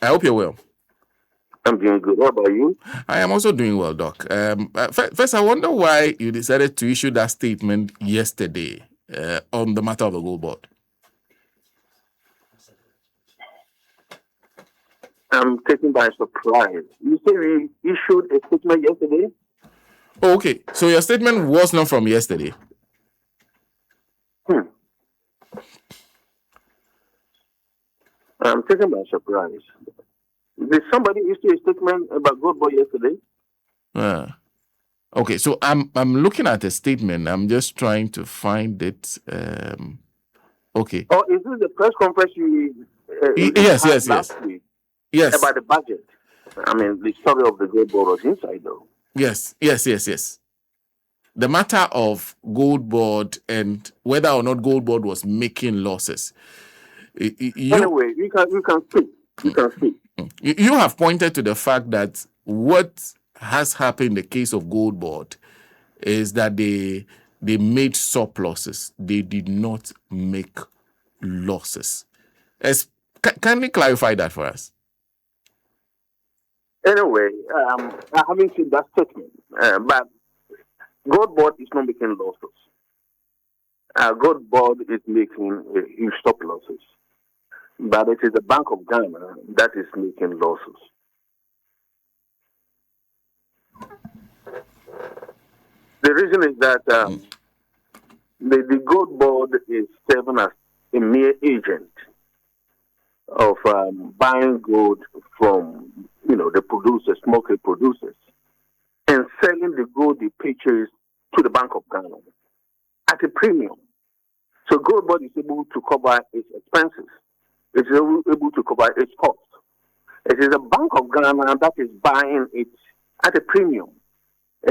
I hope you're well. I'm doing good. What about you? I am also doing well, Doc. First, I wonder why you decided to issue that statement yesterday on the matter of the Goldbod. I'm taken by surprise. You say we issued a statement yesterday? Oh, okay, so your statement was not from yesterday. I'm taken by surprise. Did somebody issue a statement about Goldbod yesterday? Okay, so I'm looking at a statement. I'm just trying to find it. Okay. Or is this the press conference you Yes, had yes, last yes. week Yes. about the budget? I mean, the story of the Goldbod was inside, though. Yes. The matter of Goldbod and whether or not Goldbod was making losses. Anyway, you can speak. You can speak. You have pointed to the fact that what has happened in the case of Goldbod is that they made surpluses. They did not make losses. Can you clarify that for us? Anyway, I haven't seen that statement, but Goldbod is not making losses. Goldbod is making huge stop losses, but it is the Bank of Ghana that is making losses. The reason is that the Goldbod is serving as a mere agent of buying gold from the producers, smoke producers, and selling the gold they purchase to the Bank of Ghana at a premium. So Goldbod is able to cover its expenses. It's able to cover its costs. It is the Bank of Ghana that is buying it at a premium,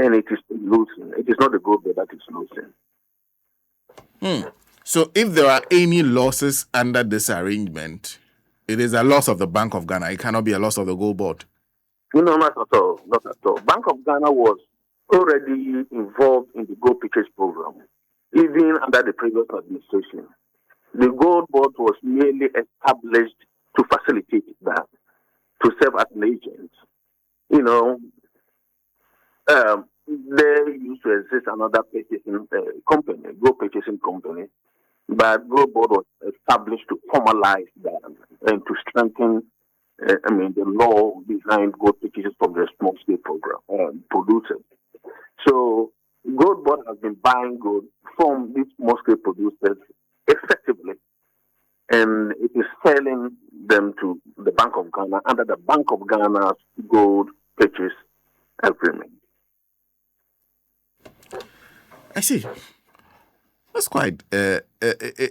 and it is losing. It is not the Goldbod that is losing. So if there are any losses under this arrangement, it is a loss of the Bank of Ghana. It cannot be a loss of the Goldbod. No, not at all. Not at all. Bank of Ghana was already involved in the gold purchase program, even under the previous administration. The Goldbod was merely established to facilitate that, to serve as an agent. There used to exist another purchasing company, gold purchasing company, but Goldbod was established to formalize that and to strengthen the law behind gold purchases from the small scale program producers. So Goldbod has been buying gold from these small scale producers effectively, and it is selling them to the Bank of Ghana under the Bank of Ghana's gold purchase agreement. I see. That's quite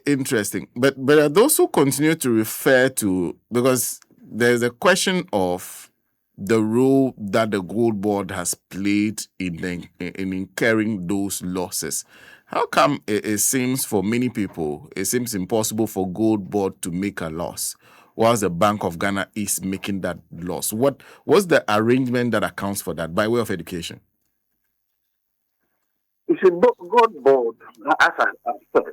interesting. But are those who continue to refer to, because there's a question of the role that the Goldbod has played in incurring those losses. How come it seems for many people, it seems impossible for Goldbod to make a loss, whilst the Bank of Ghana is making that loss? What's the arrangement that accounts for that by way of education? You see, Goldbod, as I said,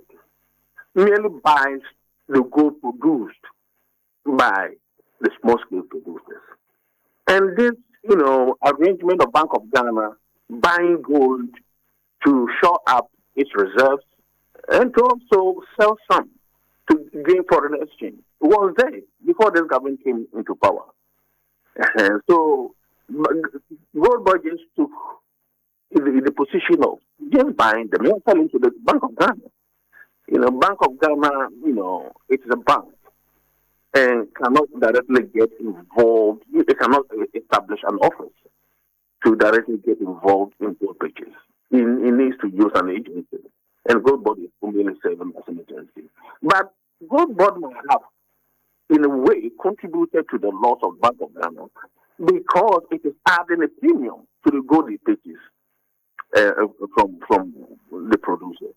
merely buys the gold produced by the small scale producers. And this, arrangement of Bank of Ghana buying gold to shore up its reserves and to also sell some to gain foreign exchange was there before this government came into power. And so Goldbod just took the position of just buying them and selling to the Bank of Ghana. Bank of Ghana, it's a bank and cannot directly get involved. It cannot establish an office to directly get involved in gold purchase. It needs to use an agency, and Goldbod is only serving as an agency. But Goldbod might have, in a way, contributed to the loss of Bank of Ghana because it is adding a premium to the gold it purchases from the producers.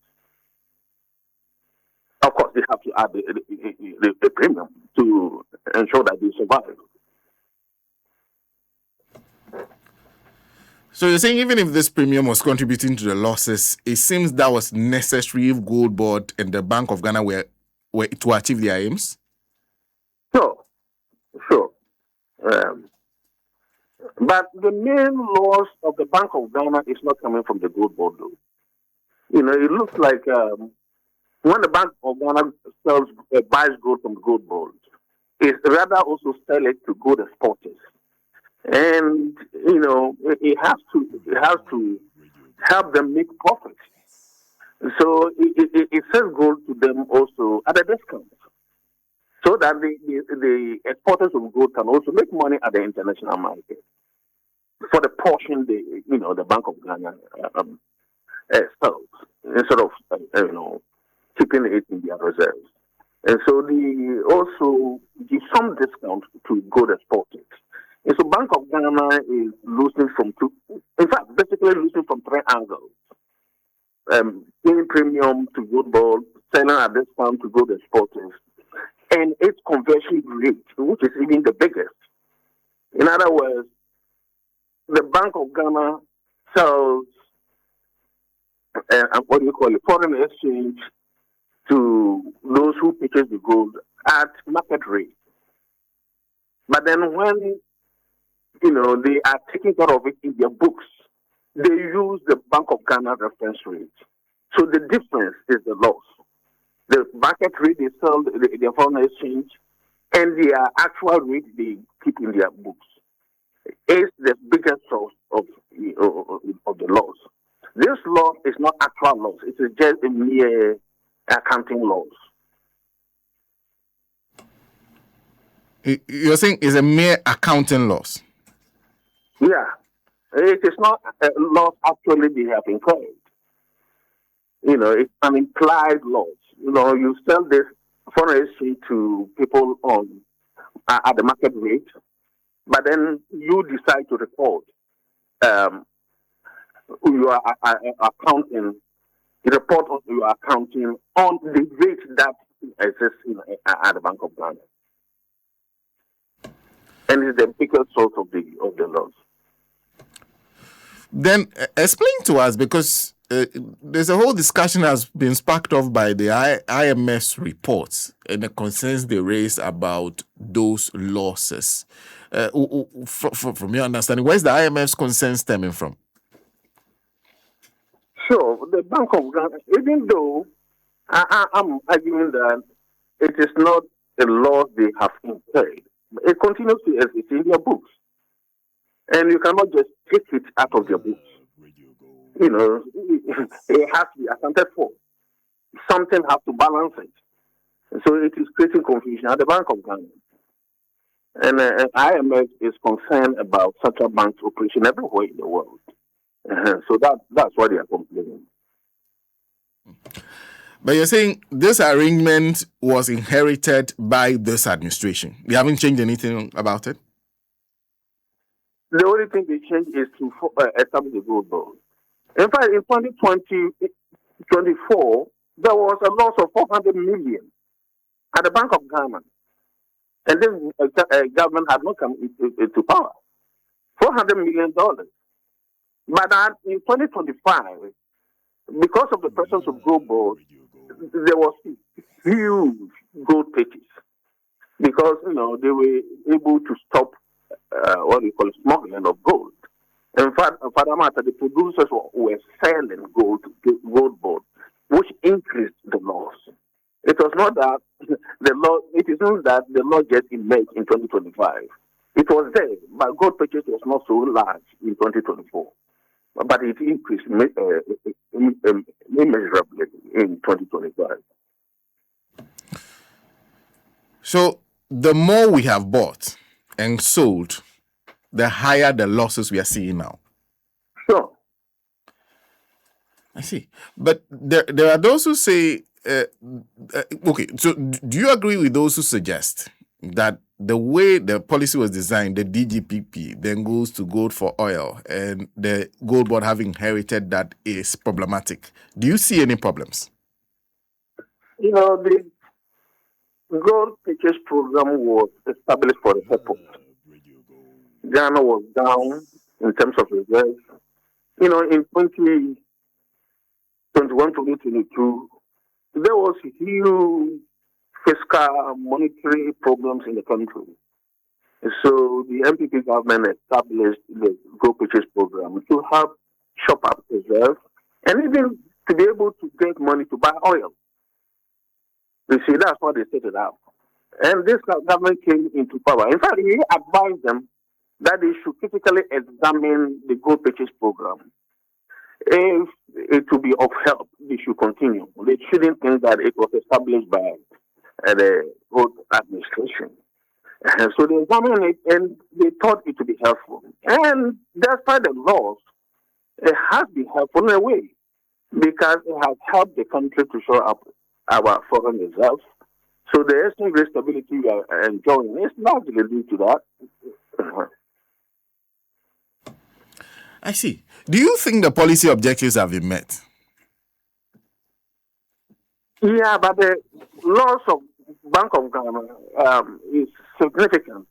Of course, they have to add the premium to ensure that they survive. So you're saying even if this premium was contributing to the losses, it seems that was necessary if Goldbod and the Bank of Ghana were to achieve their aims? Sure. Um, but the main loss of the Bank of Ghana is not coming from the gold board, though. It looks like when the Bank of Ghana buys gold from gold board, it rather also sell it to gold exporters, and it has to help them make profit. So it sells gold to them also at a discount, so that the exporters of gold can also make money at the international market for the portion the Bank of Ghana sells, instead of keeping it in their reserves. And so they also give some discount to gold exporters. And so Bank of Ghana is losing from two, in fact, basically losing from three angles. Paying premium to gold ball, selling at discount to gold exporters, and its conversion rate, which is even the biggest. In other words, the Bank of Ghana sells, what do you call it, foreign exchange to those who purchase the gold at market rate. But then when they are taking care of it in their books, they use the Bank of Ghana reference rate. So the difference is the loss. The market rate they sell the foreign exchange, and their actual rate they keep in their books is the biggest source of the loss. This loss is not actual loss; it is just a mere accounting loss. You're saying it's a mere accounting loss? Yeah, it is not a loss actually they have incurred. It's an implied loss. You sell this foreign exchange to people on at the market rate, but then you decide to report um, your accounting, report on your accounting on the rate that exists at the Bank of Ghana, and it's the biggest source of the loss. Then explain to us, because there's a whole discussion has been sparked off by the IMF's reports and the concerns they raised about those losses. From your understanding, where's the IMF's concerns stemming from? Sure, the Bank of Ghana, even though I'm arguing that it is not a loss they have incurred, it continues to exist in their books. And you cannot just take it out of their books. It has to be accounted for. Something has to balance it. So it is creating confusion at the Bank of Ghana. And IMF is concerned about central banks operation everywhere in the world. So that's why they are complaining. But you're saying this arrangement was inherited by this administration. They haven't changed anything about it? The only thing they changed is to establish a gold bond. In fact, in 2024, there was a loss of 400 million at the Bank of Ghana. And this government had not come into power. $400 million. But in 2025, because of the presence of Goldbod, there was huge gold purchase. Because, they were able to stop what we call smuggling of gold. In fact, the producers were selling gold to Goldbod, which increased the loss. It was not that it is not that the law just emerged in 2025. It was there, but gold purchase was not so large in 2024. But it increased immeasurably in 2025. So the more we have bought and sold, the higher the losses we are seeing now. Sure. I see. But there are those who say, okay, so do you agree with those who suggest that the way the policy was designed, the DGPP then goes to gold for oil, and the gold board have inherited that is problematic? Do you see any problems? The gold purchase program was established for the purpose. Ghana was down in terms of reserves. In 2021, 2022, there was huge fiscal monetary problems in the country. So the MPP government established the Go Purchase program to help shop up reserves and even to be able to get money to buy oil. You see, that's what they set it up. And this government came into power. In fact, he advised them that they should critically examine the Gold Purchase program. If it will be of help, they should continue. They shouldn't think that it was established by the old administration. And so they examined it and they thought it would be helpful. And despite the laws, it has been helpful in a way because it has helped the country to show up our foreign reserves. So the exchange rate stability we are enjoying is largely due to that. I see. Do you think the policy objectives have been met? Yeah, but the loss of Bank of Ghana is significant,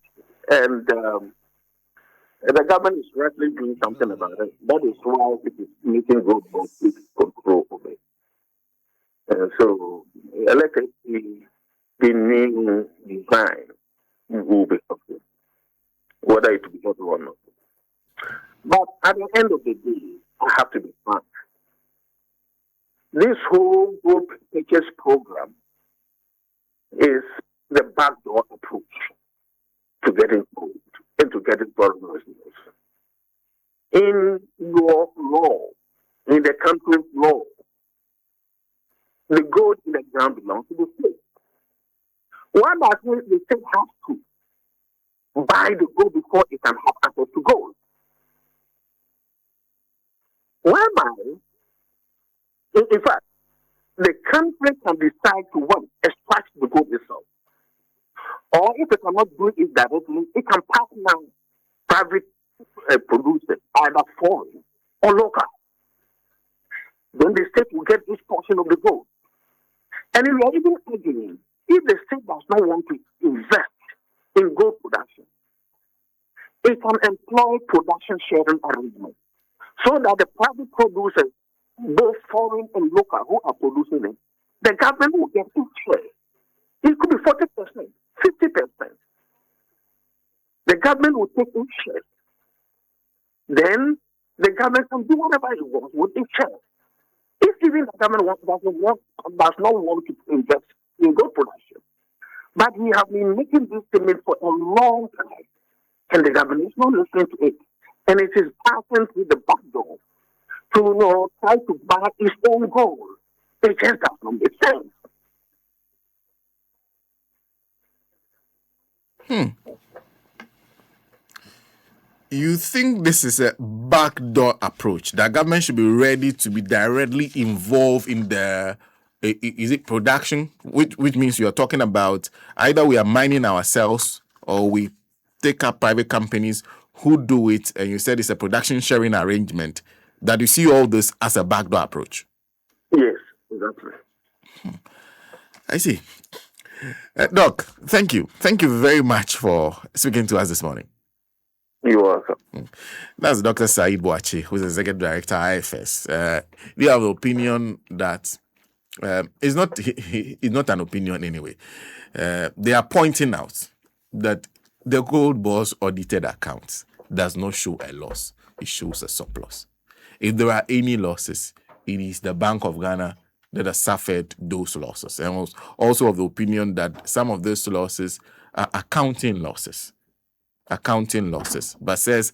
and the government is rightly doing something about it. That is why it is making Goldbod take control of it. So, electricity, the new design will be helpful, whether it will be helpful or not. But at the end of the day, I have to be frank. This whole Gold Purchase program is the backdoor approach to getting gold and to getting foreign reserves. In your law, in the country's law, the gold in the ground belongs to the state. Why does the state have to buy the gold before it can have access to gold? Whereby, in fact, the country can decide to extract the gold itself. Or if it cannot do it directly, it can partner private producers, either foreign or local. Then the state will get this portion of the gold. And we are even arguing, if the state does not want to invest in gold production, it can employ production sharing arrangements so that the private producers, both foreign and local, who are producing it, the government will get each share. It could be 40%, 50%. The government will take each share. Then the government can do whatever it wants with each share. If even the government does not want to invest in gold production, but we have been making this statement for a long time, and the government is not listening to it, and it is passing through the back door to try to buy its own gold. It just does not make sense. You think this is a backdoor approach? The government should be ready to be directly involved in the is it production, which means you are talking about either we are mining ourselves or we take up private companies who do it, and you said it's a production sharing arrangement, that you see all this as a backdoor approach? Yes, exactly. I see. Doc, thank you. Thank you very much for speaking to us this morning. You're welcome. That's Dr. Said Boakye, who's Executive Director, IFS. We have the opinion that it's not an opinion anyway. They are pointing out that the Goldbod's audited accounts does not show a loss. It shows a surplus. If there are any losses, it is the Bank of Ghana that has suffered those losses. And was also of the opinion that some of those losses are accounting losses. But says,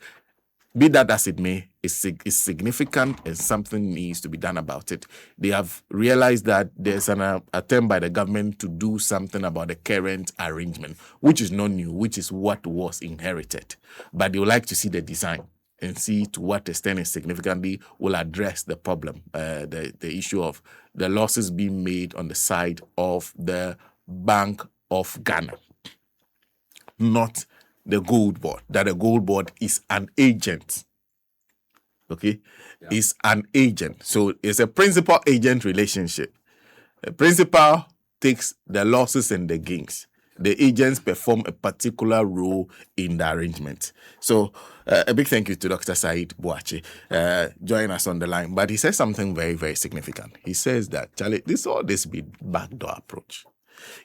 be that as it may, it's significant and something needs to be done about it. They have realized that there's an attempt by the government to do something about the current arrangement, which is not new, which is what was inherited. But they would like to see the design and see to what extent it significantly will address the problem, the issue of the losses being made on the side of the Bank of Ghana, not the Goldbod. That the Goldbod is an agent. Okay? Yeah. Is an agent. So it's a principal-agent relationship. The principal takes the losses and the gains. The agents perform a particular role in the arrangement. So a big thank you to Dr. Said Boakye joining us on the line. But he says something very, very significant. He says that, Charlie, this be backdoor approach.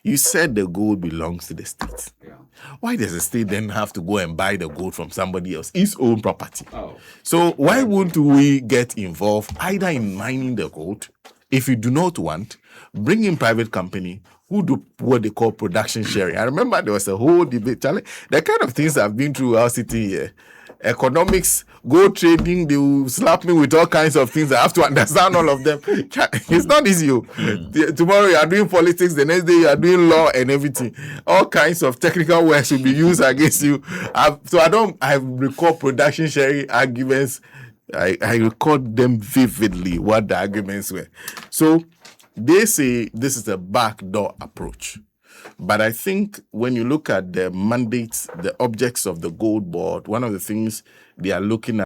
You said the gold belongs to the state. Yeah. Why does the state then have to go and buy the gold from somebody else, its own property? Oh. So why wouldn't we get involved either in mining the gold? If you do not want, bring in private company who do what they call production sharing. I remember there was a whole debate, Charlie. The kind of things I've been through while sitting here. Economics, gold trading, they will slap me with all kinds of things. I have to understand all of them. It's not easy. Tomorrow you are doing politics, the next day you are doing law and everything. All kinds of technical words will be used against you. I recall production sharing arguments. I record them vividly, what the arguments were. So they say this is a backdoor approach. But I think when you look at the mandates, the objects of the Goldbod, one of the things they are looking at